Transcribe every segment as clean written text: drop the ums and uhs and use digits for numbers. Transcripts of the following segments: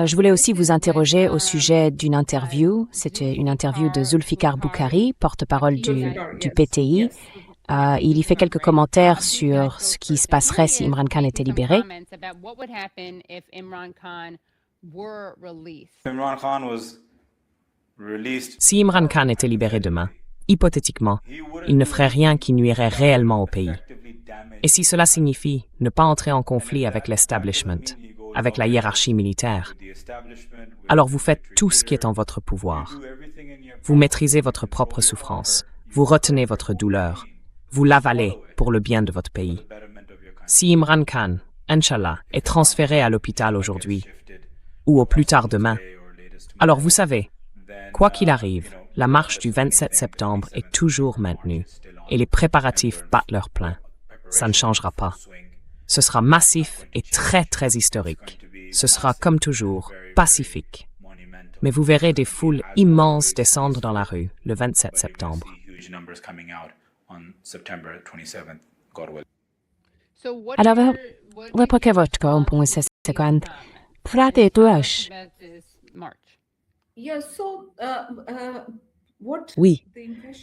Je voulais aussi vous interroger au sujet d'une interview. C'était une interview de Zulfikar Boukhari, porte-parole du PTI. Il y fait quelques commentaires sur ce qui se passerait si Imran Khan était libéré. Si Imran Khan était libéré demain, hypothétiquement, il ne ferait rien qui nuirait réellement au pays. Et si cela signifie ne pas entrer en conflit avec l'establishment, avec la hiérarchie militaire, alors vous faites tout ce qui est en votre pouvoir. Vous maîtrisez votre propre souffrance, vous retenez votre douleur, vous l'avalez pour le bien de votre pays. Si Imran Khan, Inch'Allah, est transféré à l'hôpital aujourd'hui, ou au plus tard demain, alors vous savez, quoi qu'il arrive, la marche du 27 septembre est toujours maintenue et les préparatifs battent leur plein. Ça ne changera pas. Ce sera massif et très très historique. Ce sera comme toujours pacifique. Mais vous verrez des foules immenses descendre dans la rue le 27 septembre. Alors, repokevot ko umpung sa sekwan. Prate tuash. Oui,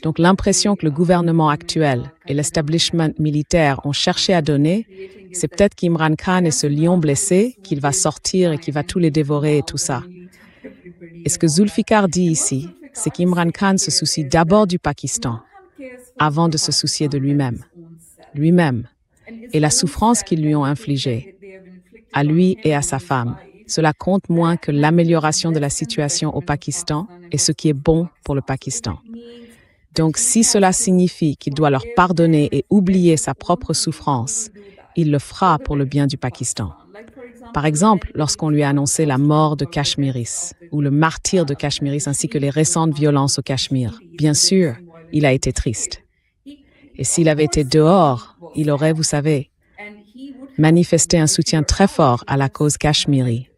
donc l'impression que le gouvernement actuel et l'establishment militaire ont cherché à donner, c'est peut-être qu'Imran Khan est ce lion blessé, qu'il va sortir et qu'il va tous les dévorer et tout ça. Et ce que Zulfikar dit ici, c'est qu'Imran Khan se soucie d'abord du Pakistan, avant de se soucier de lui-même. Lui-même, et la souffrance qu'ils lui ont infligée, à lui et à sa femme. Cela compte moins que l'amélioration de la situation au Pakistan et ce qui est bon pour le Pakistan. Donc, si cela signifie qu'il doit leur pardonner et oublier sa propre souffrance, il le fera pour le bien du Pakistan. Par exemple, lorsqu'on lui a annoncé la mort de Kashmiris, ou le martyre de Kashmiris, ainsi que les récentes violences au Cachemire, bien sûr, il a été triste. Et s'il avait été dehors, il aurait, vous savez, manifesté un soutien très fort à la cause cachemiri.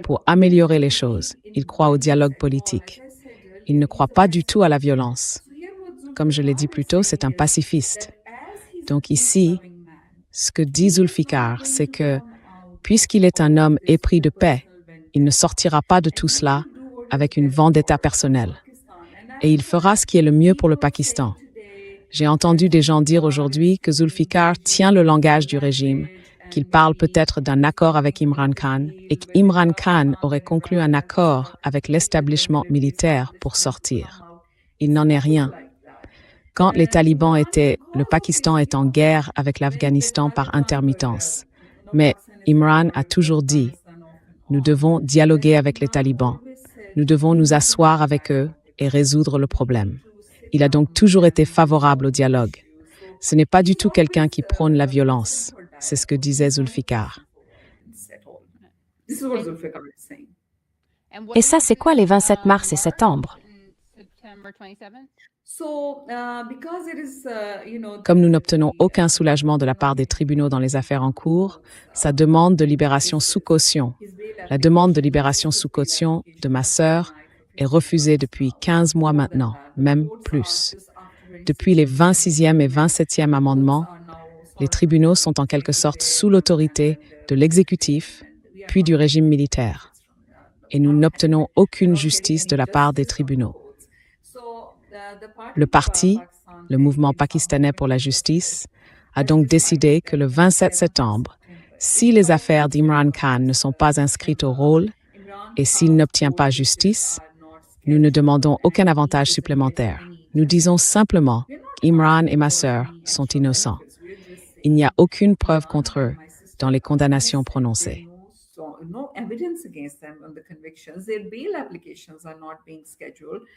Pour améliorer les choses, il croit au dialogue politique. Il ne croit pas du tout à la violence. Comme je l'ai dit plus tôt, c'est un pacifiste. Donc ici, ce que dit Zulfikar, c'est que, puisqu'il est un homme épris de paix, il ne sortira pas de tout cela avec une vendetta personnelle. Et il fera ce qui est le mieux pour le Pakistan. J'ai entendu des gens dire aujourd'hui que Zulfikar tient le langage du régime, qu'il parle peut-être d'un accord avec Imran Khan et qu'Imran Khan aurait conclu un accord avec l'établissement militaire pour sortir. Il n'en est rien. Quand les talibans le Pakistan est en guerre avec l'Afghanistan par intermittence. Mais Imran a toujours dit, nous devons dialoguer avec les talibans. Nous devons nous asseoir avec eux et résoudre le problème. Il a donc toujours été favorable au dialogue. Ce n'est pas du tout quelqu'un qui prône la violence. C'est ce que disait Zulfikar. Et ça, c'est quoi les 27 mars et septembre? Comme nous n'obtenons aucun soulagement de la part des tribunaux dans les affaires en cours, sa demande de libération sous caution, la demande de libération sous caution de ma sœur est refusée depuis 15 mois maintenant, même plus. Depuis les 26e et 27e amendements, les tribunaux sont en quelque sorte sous l'autorité de l'exécutif, puis du régime militaire. Et nous n'obtenons aucune justice de la part des tribunaux. Le parti, le mouvement pakistanais pour la justice, a donc décidé que le 27 septembre, si les affaires d'Imran Khan ne sont pas inscrites au rôle et s'il n'obtient pas justice, nous ne demandons aucun avantage supplémentaire. Nous disons simplement qu'Imran et ma sœur sont innocents. Il n'y a aucune preuve contre eux dans les condamnations prononcées.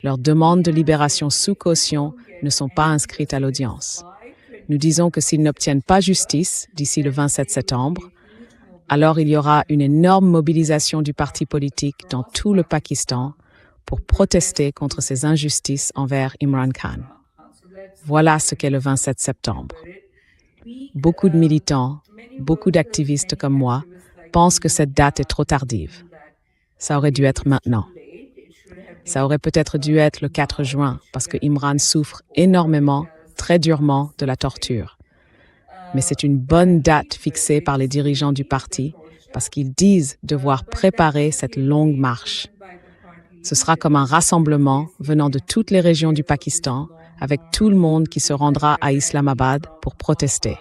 Leurs demandes de libération sous caution ne sont pas inscrites à l'audience. Nous disons que s'ils n'obtiennent pas justice d'ici le 27 septembre, alors il y aura une énorme mobilisation du parti politique dans tout le Pakistan pour protester contre ces injustices envers Imran Khan. Voilà ce qu'est le 27 septembre. Beaucoup de militants, beaucoup d'activistes comme moi pensent que cette date est trop tardive. Ça aurait dû être maintenant. Ça aurait peut-être dû être le 4 juin, parce que Imran souffre énormément, très durement, de la torture. Mais c'est une bonne date fixée par les dirigeants du parti, parce qu'ils disent devoir préparer cette longue marche. Ce sera comme un rassemblement venant de toutes les régions du Pakistan, avec tout le monde qui se rendra à Islamabad pour protester.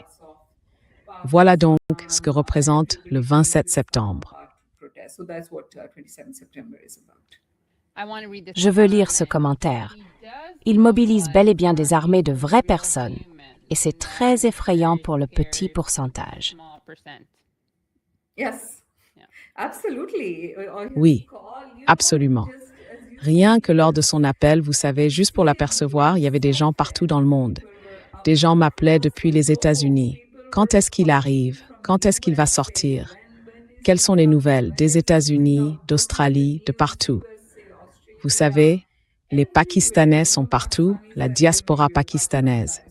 Voilà donc ce que représente le 27 septembre. Je veux lire ce commentaire. Il mobilise bel et bien des armées de vraies personnes, et c'est très effrayant pour le petit pourcentage. Oui, absolument. Rien que lors de son appel, vous savez, juste pour l'apercevoir, il y avait des gens partout dans le monde. Des gens m'appelaient depuis les États-Unis. Quand est-ce qu'il arrive? Quand est-ce qu'il va sortir? Quelles sont les nouvelles des États-Unis, d'Australie, de partout? Vous savez, les Pakistanais sont partout, la diaspora pakistanaise.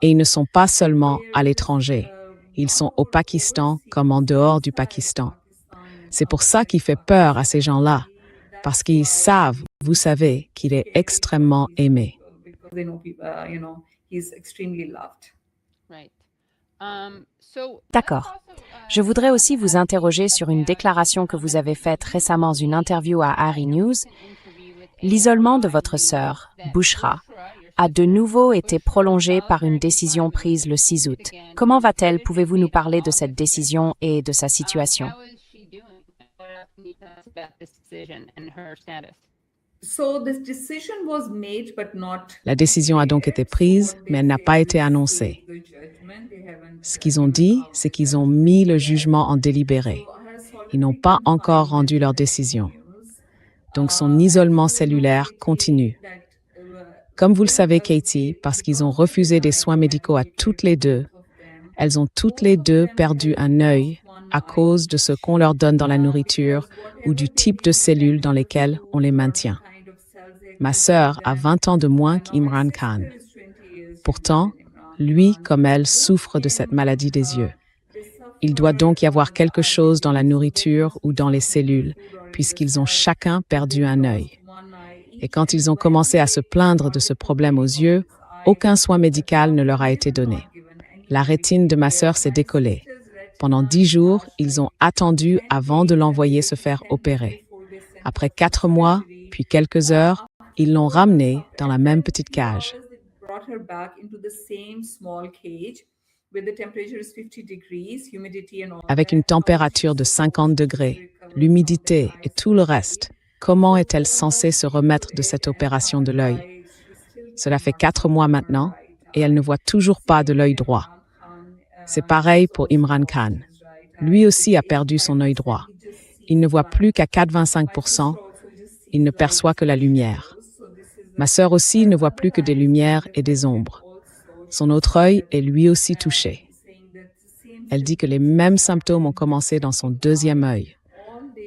Et ils ne sont pas seulement à l'étranger. Ils sont au Pakistan comme en dehors du Pakistan. C'est pour ça qu'il fait peur à ces gens-là, parce qu'ils savent, vous savez, qu'il est extrêmement aimé. D'accord. Je voudrais aussi vous interroger sur une déclaration que vous avez faite récemment dans une interview à Hari News. L'isolement de votre sœur, Bushra, a de nouveau été prolongé par une décision prise le 6 août. Comment va-t-elle? Pouvez-vous nous parler de cette décision et de sa situation? La décision a donc été prise, mais elle n'a pas été annoncée. Ce qu'ils ont dit, c'est qu'ils ont mis le jugement en délibéré. Ils n'ont pas encore rendu leur décision. Donc son isolement cellulaire continue. Comme vous le savez, Katie, parce qu'ils ont refusé des soins médicaux à toutes les deux, elles ont toutes les deux perdu un œil à cause de ce qu'on leur donne dans la nourriture ou du type de cellules dans lesquelles on les maintient. Ma sœur a 20 ans de moins qu'Imran Khan. Pourtant, lui comme elle souffre de cette maladie des yeux. Il doit donc y avoir quelque chose dans la nourriture ou dans les cellules, puisqu'ils ont chacun perdu un œil. Et quand ils ont commencé à se plaindre de ce problème aux yeux, aucun soin médical ne leur a été donné. La rétine de ma sœur s'est décollée. Pendant 10 jours, ils ont attendu avant de l'envoyer se faire opérer. Après 4 mois, puis quelques heures, ils l'ont ramenée dans la même petite cage. Avec une température de 50 degrés, l'humidité et tout le reste, comment est-elle censée se remettre de cette opération de l'œil? Cela fait 4 mois maintenant et elle ne voit toujours pas de l'œil droit. C'est pareil pour Imran Khan. Lui aussi a perdu son œil droit. Il ne voit plus qu'à 4,25%. Il ne perçoit que la lumière. Ma sœur aussi ne voit plus que des lumières et des ombres. Son autre œil est lui aussi touché. Elle dit que les mêmes symptômes ont commencé dans son deuxième œil.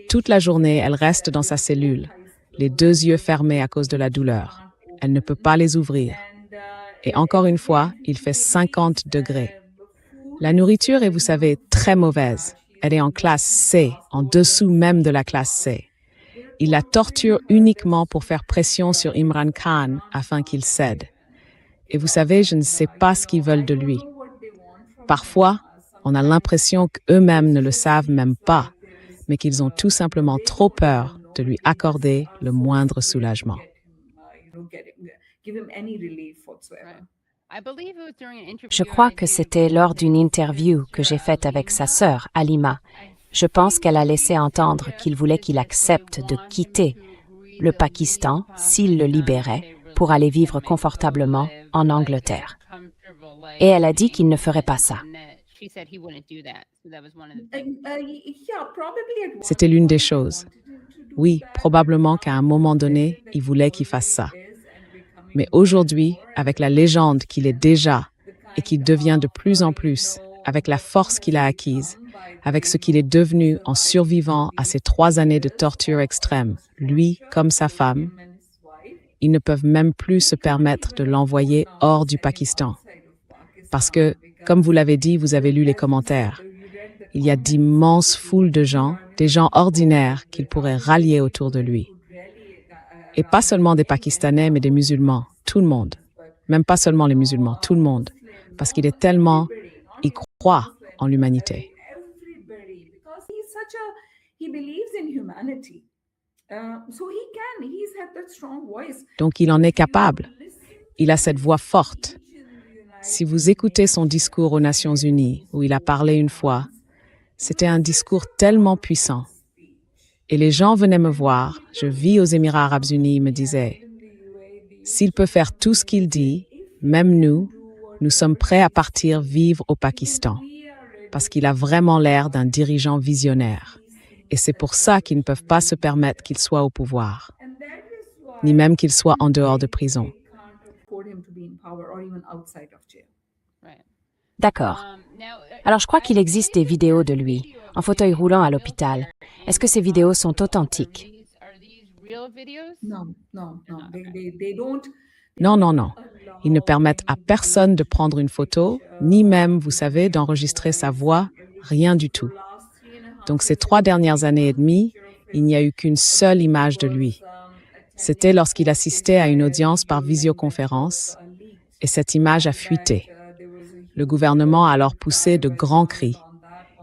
Toute la journée, elle reste dans sa cellule, les 2 yeux fermés à cause de la douleur. Elle ne peut pas les ouvrir. Et encore une fois, il fait 50 degrés. La nourriture est, vous savez, très mauvaise. Elle est en classe C, en dessous même de la classe C. Il la torture uniquement pour faire pression sur Imran Khan afin qu'il cède. Et vous savez, je ne sais pas ce qu'ils veulent de lui. Parfois, on a l'impression qu'eux-mêmes ne le savent même pas, mais qu'ils ont tout simplement trop peur de lui accorder le moindre soulagement. Je crois que c'était lors d'une interview que j'ai faite avec sa sœur, Halima. Je pense qu'elle a laissé entendre qu'il voulait qu'il accepte de quitter le Pakistan s'il le libérait pour aller vivre confortablement en Angleterre. Et elle a dit qu'il ne ferait pas ça. C'était l'une des choses. Oui, probablement qu'à un moment donné, il voulait qu'il fasse ça. Mais aujourd'hui, avec la légende qu'il est déjà et qu'il devient de plus en plus, avec la force qu'il a acquise, avec ce qu'il est devenu en survivant à ces 3 années de torture extrême, lui comme sa femme, ils ne peuvent même plus se permettre de l'envoyer hors du Pakistan. Parce que, comme vous l'avez dit, vous avez lu les commentaires, il y a d'immenses foules de gens, des gens ordinaires qu'il pourrait rallier autour de lui. Et pas seulement des Pakistanais, mais des musulmans, tout le monde. Même pas seulement les musulmans, tout le monde. Parce qu'il est tellement, il croit en l'humanité. Donc il en est capable. Il a cette voix forte. Si vous écoutez son discours aux Nations Unies, où il a parlé une fois, c'était un discours tellement puissant. Et les gens venaient me voir, je vis aux Émirats arabes unis, ils me disaient, s'il peut faire tout ce qu'il dit, même nous sommes prêts à partir vivre au Pakistan, parce qu'il a vraiment l'air d'un dirigeant visionnaire. Et c'est pour ça qu'ils ne peuvent pas se permettre qu'il soit au pouvoir, ni même qu'il soit en dehors de prison. D'accord. Alors je crois qu'il existe des vidéos de lui, en fauteuil roulant à l'hôpital. Est-ce que ces vidéos sont authentiques? Non. Ils ne permettent à personne de prendre une photo, ni même, vous savez, d'enregistrer sa voix, rien du tout. Donc ces 3 dernières années et demie, il n'y a eu qu'une seule image de lui. C'était lorsqu'il assistait à une audience par visioconférence, et cette image a fuité. Le gouvernement a alors poussé de grands cris.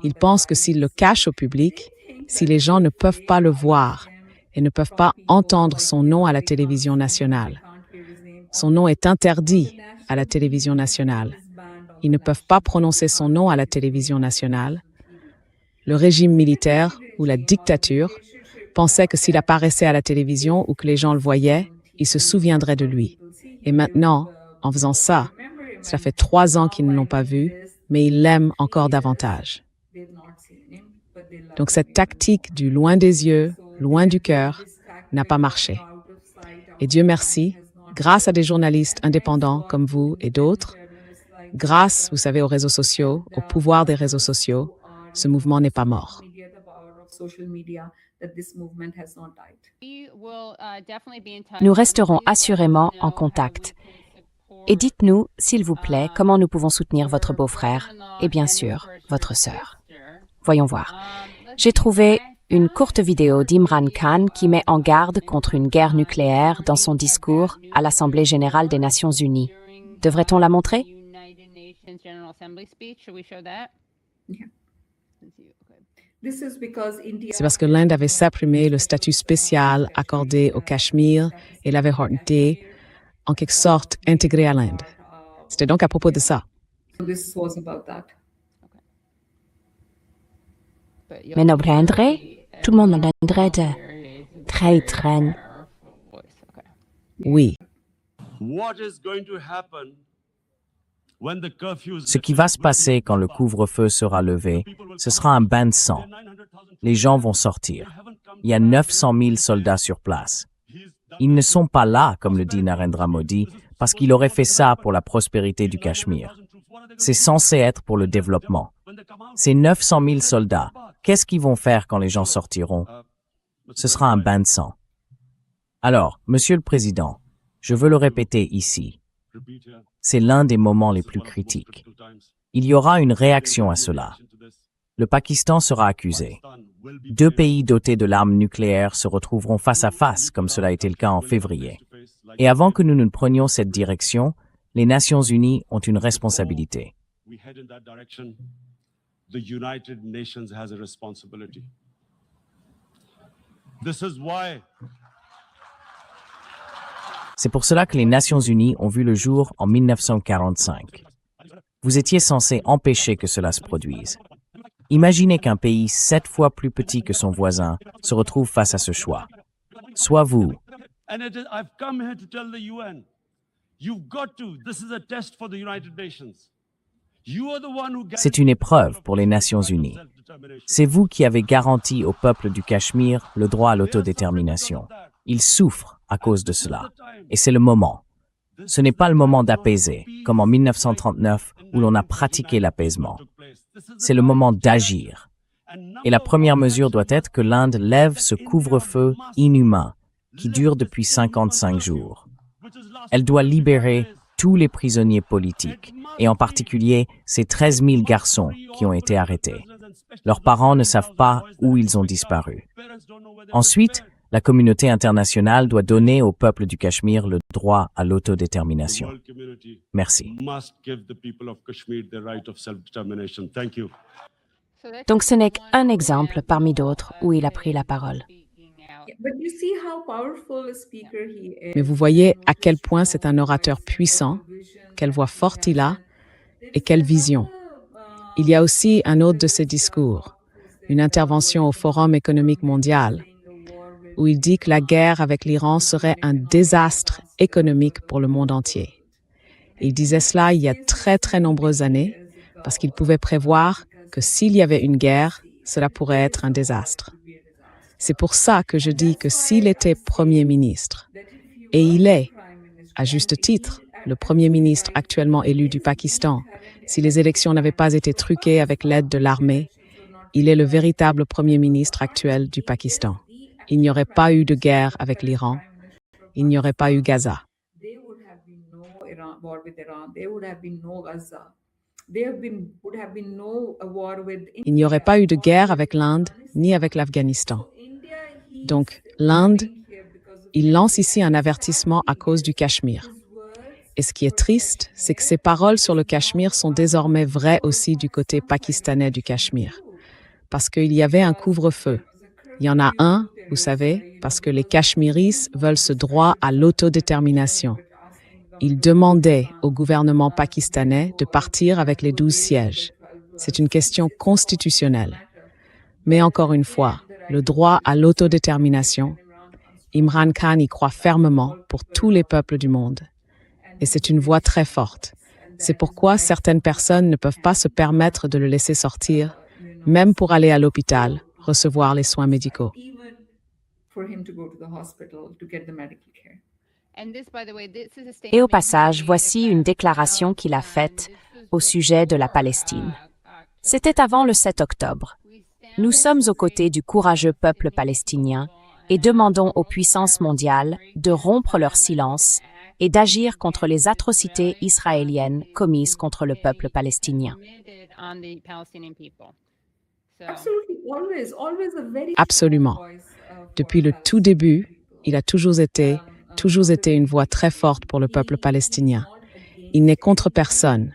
Il pense que s'il le cache au public, si les gens ne peuvent pas le voir et ne peuvent pas entendre son nom à la télévision nationale, son nom est interdit à la télévision nationale. Ils ne peuvent pas prononcer son nom à la télévision nationale. Le régime militaire ou la dictature pensait que s'il apparaissait à la télévision ou que les gens le voyaient, ils se souviendraient de lui. Et maintenant, en faisant ça, cela fait 3 ans qu'ils ne l'ont pas vu, mais ils l'aiment encore davantage. Donc cette tactique du loin des yeux, loin du cœur, n'a pas marché. Et Dieu merci, grâce à des journalistes indépendants comme vous et d'autres, grâce, vous savez, aux réseaux sociaux, au pouvoir des réseaux sociaux, ce mouvement n'est pas mort. Nous resterons assurément en contact. Et dites-nous, s'il vous plaît, comment nous pouvons soutenir votre beau-frère et bien sûr, votre sœur. Voyons voir. J'ai trouvé une courte vidéo d'Imran Khan qui met en garde contre une guerre nucléaire dans son discours à l'Assemblée générale des Nations unies. Devrait-on la montrer? C'est parce que l'Inde avait supprimé le statut spécial accordé au Cachemire et l'avait été, en quelque sorte, intégré à l'Inde. C'était donc à propos de ça. Mais nos prendrait, tout le monde en prendrait de très traîne. Oui. Ce qui va se passer quand le couvre-feu sera levé, ce sera un bain de sang. Les gens vont sortir. Il y a 900 000 soldats sur place. Ils ne sont pas là, comme le dit Narendra Modi, parce qu'il aurait fait ça pour la prospérité du Cachemire. C'est censé être pour le développement. Ces 900 000 soldats, qu'est-ce qu'ils vont faire quand les gens sortiront? Ce sera un bain de sang. Alors, Monsieur le Président, je veux le répéter ici. C'est l'un des moments les plus critiques. Il y aura une réaction à cela. Le Pakistan sera accusé. 2 pays dotés de l'arme nucléaire se retrouveront face à face, comme cela a été le cas en février. Et avant que nous ne prenions cette direction, les Nations Unies ont une responsabilité. C'est pour cela que les Nations Unies ont vu le jour en 1945. Vous étiez censé empêcher que cela se produise. Imaginez qu'un pays 7 fois plus petit que son voisin se retrouve face à ce choix. Soit vous. C'est une épreuve pour les Nations Unies. C'est vous qui avez garanti au peuple du Cachemire le droit à l'autodétermination. Ils souffrent à cause de cela. Et c'est le moment. Ce n'est pas le moment d'apaiser, comme en 1939, où l'on a pratiqué l'apaisement. C'est le moment d'agir. Et la première mesure doit être que l'Inde lève ce couvre-feu inhumain qui dure depuis 55 jours. Elle doit libérer tous les prisonniers politiques, et en particulier ces 13 000 garçons qui ont été arrêtés. Leurs parents ne savent pas où ils ont disparu. Ensuite, La communauté internationale doit donner au peuple du Cachemire le droit à l'autodétermination. Merci. Donc ce n'est qu'un exemple parmi d'autres où il a pris la parole. Mais vous voyez à quel point c'est un orateur puissant, quelle voix forte il a et quelle vision. Il y a aussi un autre de ses discours, une intervention au Forum économique mondial, où il dit que la guerre avec l'Iran serait un désastre économique pour le monde entier. Il disait cela il y a très nombreuses années, parce qu'il pouvait prévoir que s'il y avait une guerre, cela pourrait être un désastre. C'est pour ça que je dis que s'il était Premier ministre, et il est, à juste titre, le Premier ministre actuellement élu du Pakistan, si les élections n'avaient pas été truquées avec l'aide de l'armée, il est le véritable Premier ministre actuel du Pakistan. Il n'y aurait pas eu de guerre avec l'Iran, il n'y aurait pas eu Gaza. Il n'y aurait pas eu de guerre avec l'Inde ni avec l'Afghanistan. Donc, l'Inde, il lance ici un avertissement à cause du Cachemire. Et ce qui est triste, c'est que ces paroles sur le Cachemire sont désormais vraies aussi du côté pakistanais du Cachemire. Parce qu'il y avait un couvre-feu. Il y en a un, vous savez, parce que les Cachemiris veulent ce droit à l'autodétermination. Ils demandaient au gouvernement pakistanais de partir avec les 12 sièges. C'est une question constitutionnelle. Mais encore une fois, le droit à l'autodétermination, Imran Khan y croit fermement pour tous les peuples du monde. Et c'est une voix très forte. C'est pourquoi certaines personnes ne peuvent pas se permettre de le laisser sortir, même pour aller à l'hôpital, recevoir les soins médicaux. Et au passage, voici une déclaration qu'il a faite au sujet de la Palestine. C'était avant le 7 octobre. Nous sommes aux côtés du courageux peuple palestinien et demandons aux puissances mondiales de rompre leur silence et d'agir contre les atrocités israéliennes commises contre le peuple palestinien. Absolument. Depuis le tout début, il a toujours été une voix très forte pour le peuple palestinien. Il n'est contre personne,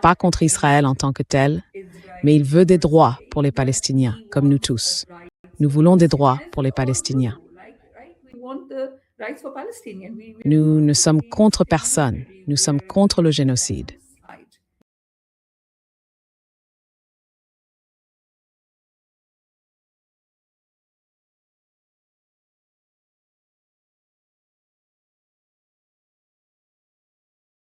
pas contre Israël en tant que tel, mais il veut des droits pour les Palestiniens, comme nous tous. Nous voulons des droits pour les Palestiniens. Nous ne sommes contre personne, nous sommes contre le génocide.